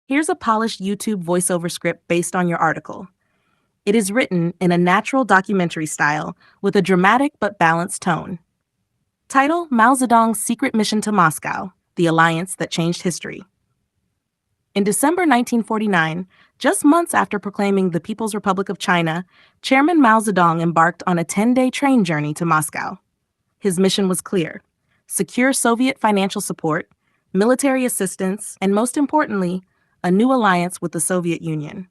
Here's a polished YouTube voiceover script based on your article. It is written in a natural documentary style with a dramatic but balanced tone. Title: Mao Zedong's Secret Mission to Moscow, the Alliance That Changed History. In December 1949, just months after proclaiming the People's Republic of China, Chairman Mao Zedong embarked on a 10-day train journey to Moscow. His mission was clear: secure Soviet financial support, military assistance, and most importantly, a new alliance with the Soviet Union.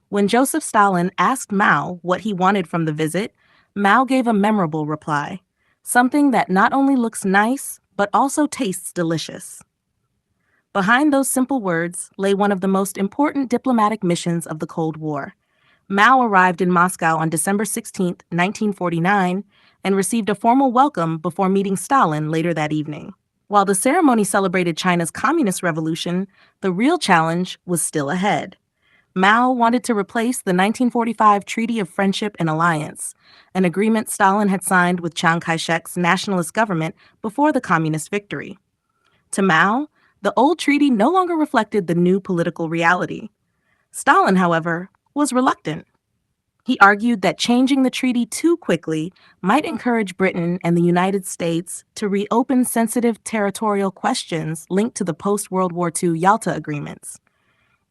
When Joseph Stalin asked Mao what he wanted from the visit, Mao gave a memorable reply: something that not only looks nice, but also tastes delicious. Behind those simple words lay one of the most important diplomatic missions of the Cold War. Mao arrived in Moscow on December 16, 1949, and received a formal welcome before meeting Stalin later that evening. While the ceremony celebrated China's communist revolution, the real challenge was still ahead. Mao wanted to replace the 1945 Treaty of Friendship and Alliance, an agreement Stalin had signed with Chiang Kai-shek's nationalist government before the communist victory. To Mao, the old treaty no longer reflected the new political reality. Stalin, however, was reluctant. He argued that changing the treaty too quickly might encourage Britain and the United States to reopen sensitive territorial questions linked to the post-World War II Yalta agreements.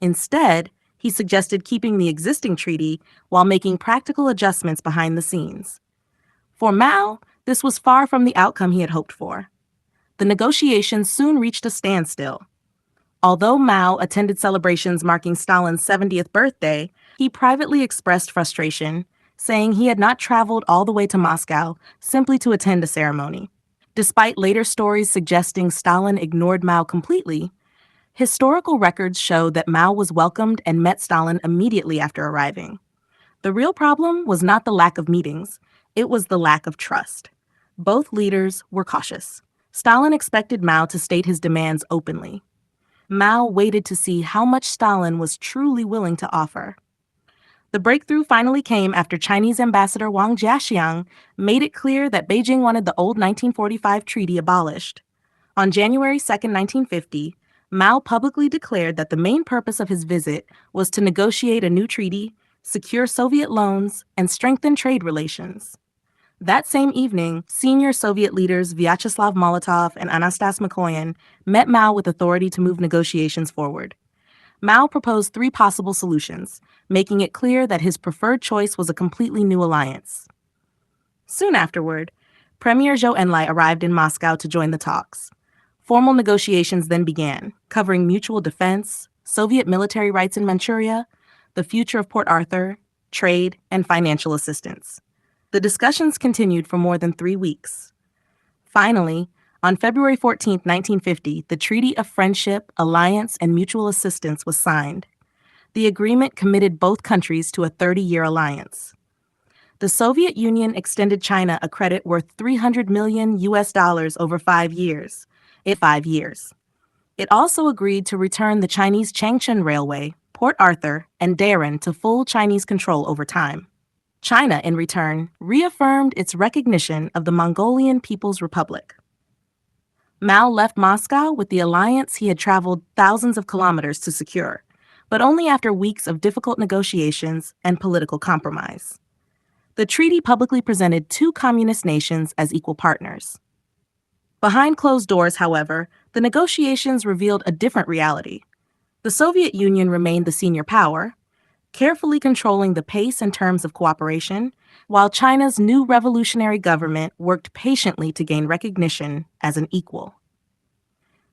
Instead, he suggested keeping the existing treaty while making practical adjustments behind the scenes. For Mao, this was far from the outcome he had hoped for. The negotiations soon reached a standstill. Although Mao attended celebrations marking Stalin's 70th birthday, he privately expressed frustration, saying he had not traveled all the way to Moscow simply to attend a ceremony. Despite later stories suggesting Stalin ignored Mao completely, historical records show that Mao was welcomed and met Stalin immediately after arriving. The real problem was not the lack of meetings, it was the lack of trust. Both leaders were cautious. Stalin expected Mao to state his demands openly. Mao waited to see how much Stalin was truly willing to offer. The breakthrough finally came after Chinese Ambassador Wang Jiaxiang made it clear that Beijing wanted the old 1945 treaty abolished. On January 2, 1950, Mao publicly declared that the main purpose of his visit was to negotiate a new treaty, secure Soviet loans, and strengthen trade relations. That same evening, senior Soviet leaders Vyacheslav Molotov and Anastas Mikoyan met Mao with authority to move negotiations forward. Mao proposed 3 possible solutions, making it clear that his preferred choice was a completely new alliance. Soon afterward, Premier Zhou Enlai arrived in Moscow to join the talks. Formal negotiations then began, covering mutual defense, Soviet military rights in Manchuria, the future of Port Arthur, trade, and financial assistance. The discussions continued for more than 3 weeks. Finally, on February 14, 1950, the Treaty of Friendship, Alliance, and Mutual Assistance was signed. The agreement committed both countries to a 30-year alliance. The Soviet Union extended China a credit worth $300 million over 5 years. It also agreed to return the Chinese Changchun Railway, Port Arthur, and Daren to full Chinese control over time. China, in return, reaffirmed its recognition of the Mongolian People's Republic. Mao left Moscow with the alliance he had traveled thousands of kilometers to secure, but only after weeks of difficult negotiations and political compromise. The treaty publicly presented 2 communist nations as equal partners. Behind closed doors, however, the negotiations revealed a different reality. The Soviet Union remained the senior power, carefully controlling the pace and terms of cooperation, while China's new revolutionary government worked patiently to gain recognition as an equal.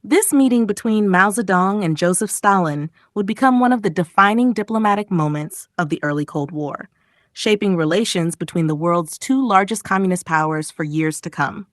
This meeting between Mao Zedong and Joseph Stalin would become one of the defining diplomatic moments of the early Cold War, shaping relations between the world's 2 largest communist powers for years to come.